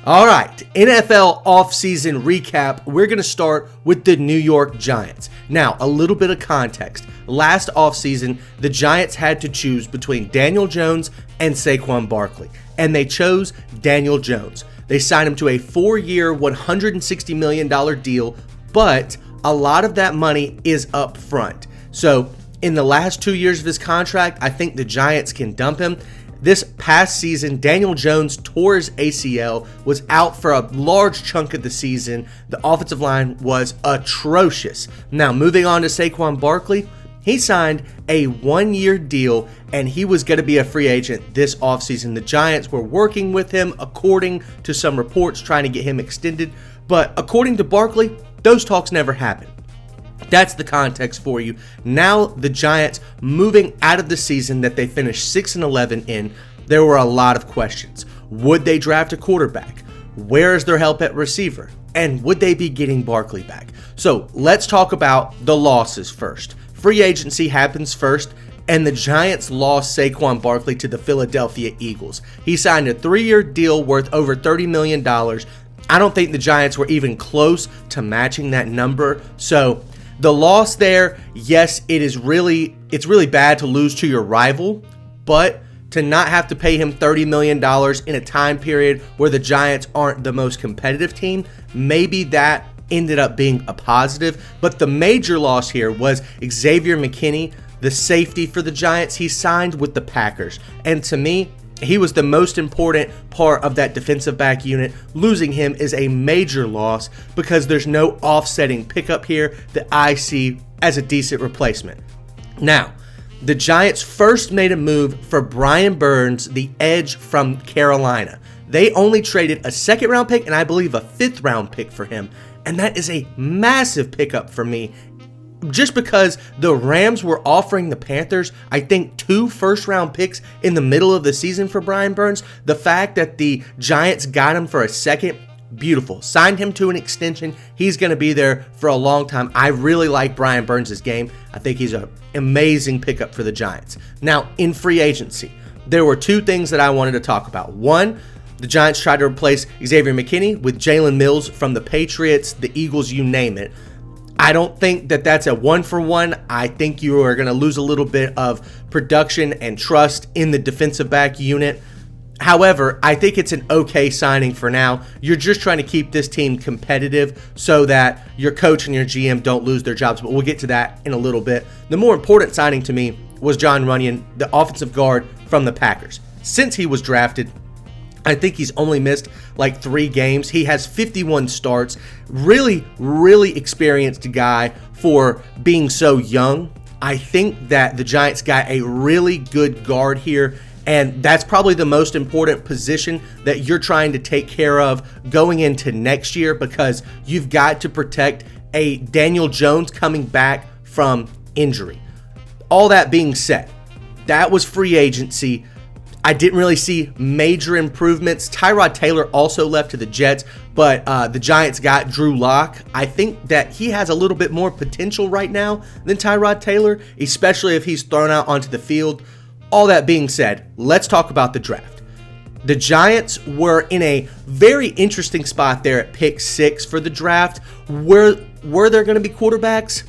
All right, NFL offseason recap. We're going to start with the New York Giants. Now, a little bit of context. Last offseason, the Giants had to choose between Daniel Jones and Saquon Barkley, and they chose Daniel Jones. They signed him to a 4-year, $160 million deal, but a lot of that money is up front. So, in the last 2 years of his contract, I think the Giants can dump him. This past season, Daniel Jones tore his ACL, was out for a large chunk of the season. The offensive line was atrocious. Now, moving on to Saquon Barkley, he signed a 1-year deal, and he was going to be a free agent this offseason. The Giants were working with him, according to some reports, trying to get him extended. But according to Barkley, those talks never happened. That's the context for you. Now the Giants moving out of the season that they finished 6-11 in, there were a lot of questions. Would they draft a quarterback? Where is their help at receiver? And would they be getting Barkley back? So let's talk about the losses first. Free agency happens first, and the Giants lost Saquon Barkley to the Philadelphia Eagles. He signed a 3-year deal worth over $30 million. I don't think the Giants were even close to matching that number. So the loss there, yes, it's really bad to lose to your rival, but to not have to pay him $30 million in a time period where the Giants aren't the most competitive team, maybe that ended up being a positive. But the major loss here was Xavier McKinney, the safety for the Giants. He signed with the Packers, and to me, he was the most important part of that defensive back unit. Losing him is a major loss because there's no offsetting pickup here that I see as a decent replacement. Now, the Giants first made a move for Brian Burns, the edge from Carolina. They only traded a 2nd-round pick and I believe a 5th-round pick for him, and that is a massive pickup for me. Just because the Rams were offering the Panthers, I think, 2 first-round picks in the middle of the season for Brian Burns, the fact that the Giants got him for a 2nd, beautiful. Signed him to an extension. He's going to be there for a long time. I really like Brian Burns' game. I think he's an amazing pickup for the Giants. Now, in free agency, there were 2 things that I wanted to talk about. One, the Giants tried to replace Xavier McKinney with Jalen Mills from the Patriots, the Eagles, you name it. I don't think that that's a 1-for-1. I think you are going to lose a little bit of production and trust in the defensive back unit. However, I think it's an okay signing for now. You're just trying to keep this team competitive so that your coach and your GM don't lose their jobs, but we'll get to that in a little bit. The more important signing to me was John Runyan, the offensive guard from the Packers. Since he was drafted, I think he's only missed like 3 games. He has 51 starts. Really, really experienced guy for being so young. I think that the Giants got a really good guard here, and that's probably the most important position that you're trying to take care of going into next year, because you've got to protect a Daniel Jones coming back from injury. All that being said, that was free agency. I didn't really see major improvements. Tyrod Taylor also left to the Jets, but the Giants got Drew Lock. I think that he has a little bit more potential right now than Tyrod Taylor, especially if he's thrown out onto the field. All that being said, let's talk about the draft. The Giants were in a very interesting spot there at pick 6 for the draft. Were there going to be quarterbacks?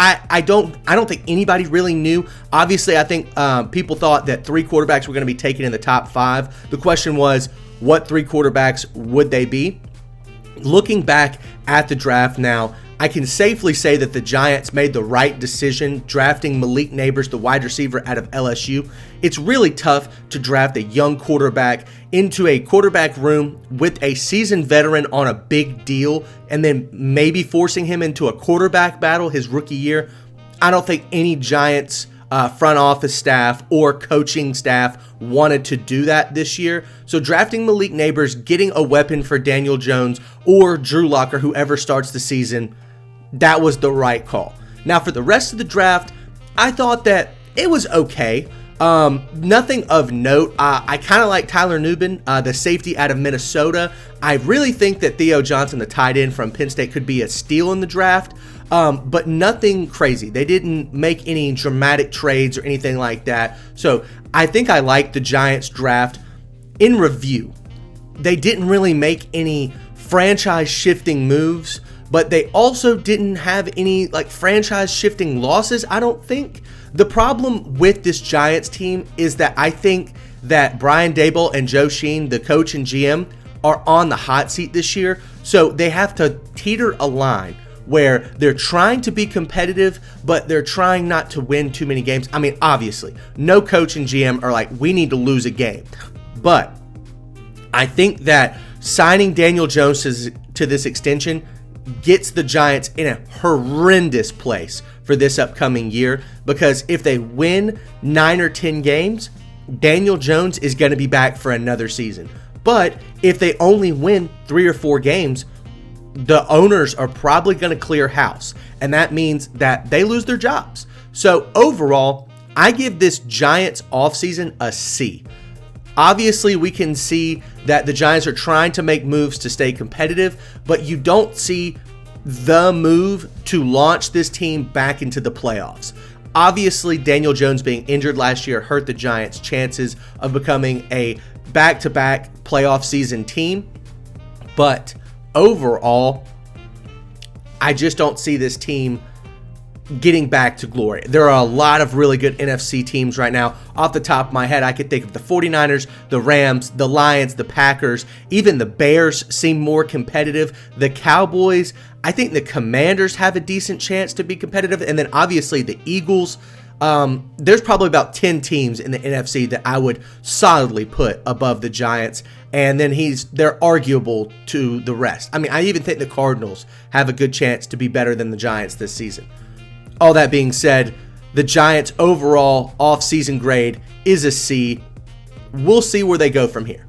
I don't think anybody really knew. Obviously, I think people thought that 3 quarterbacks were going to be taken in the top 5. The question was, what 3 quarterbacks would they be? Looking back at the draft now, I can safely say that the Giants made the right decision drafting Malik Nabers, the wide receiver out of LSU. It's really tough to draft a young quarterback into a quarterback room with a seasoned veteran on a big deal and then maybe forcing him into a quarterback battle his rookie year. I don't think any Giants front office staff or coaching staff wanted to do that this year. So drafting Malik Nabers, getting a weapon for Daniel Jones or Drew Lock or whoever starts the season, that was the right call. Now for the rest of the draft, I thought that it was okay. Nothing of note. I kind of like Tyler Nubin, the safety out of Minnesota. I really think that Theo Johnson, the tight end from Penn State, could be a steal in the draft. But nothing crazy. They didn't make any dramatic trades or anything like that. So I think I like the Giants draft. In review, they didn't really make any franchise shifting moves, but they also didn't have any like franchise shifting losses, I don't think. The problem with this Giants team is that I think that Brian Daboll and Joe Sheen, the coach and GM, are on the hot seat this year. So they have to teeter a line where they're trying to be competitive, but they're trying not to win too many games. I mean, obviously, no coach and GM are like, we need to lose a game. But I think that signing Daniel Jones to this extension gets the Giants in a horrendous place for this upcoming year, because if they win 9 or 10 games, Daniel Jones is going to be back for another season. But if they only win 3 or 4 games, the owners are probably going to clear house, and that means that they lose their jobs. So overall, I give this Giants offseason a C. Obviously, we can see that the Giants are trying to make moves to stay competitive, but you don't see the move to launch this team back into the playoffs. Obviously, Daniel Jones being injured last year hurt the Giants' chances of becoming a back-to-back playoff season team, but overall, I just don't see this team getting back to glory. There are a lot of really good NFC teams right now. Off the top of my head, I could think of the 49ers, the Rams, the Lions, the Packers, even the Bears seem more competitive. The Cowboys, I think the Commanders have a decent chance to be competitive. And then obviously the Eagles. There's probably about 10 teams in the NFC that I would solidly put above the Giants. And then they're arguable to the rest. I mean, I even think the Cardinals have a good chance to be better than the Giants this season. All that being said, the Giants' overall offseason grade is a C. We'll see where they go from here.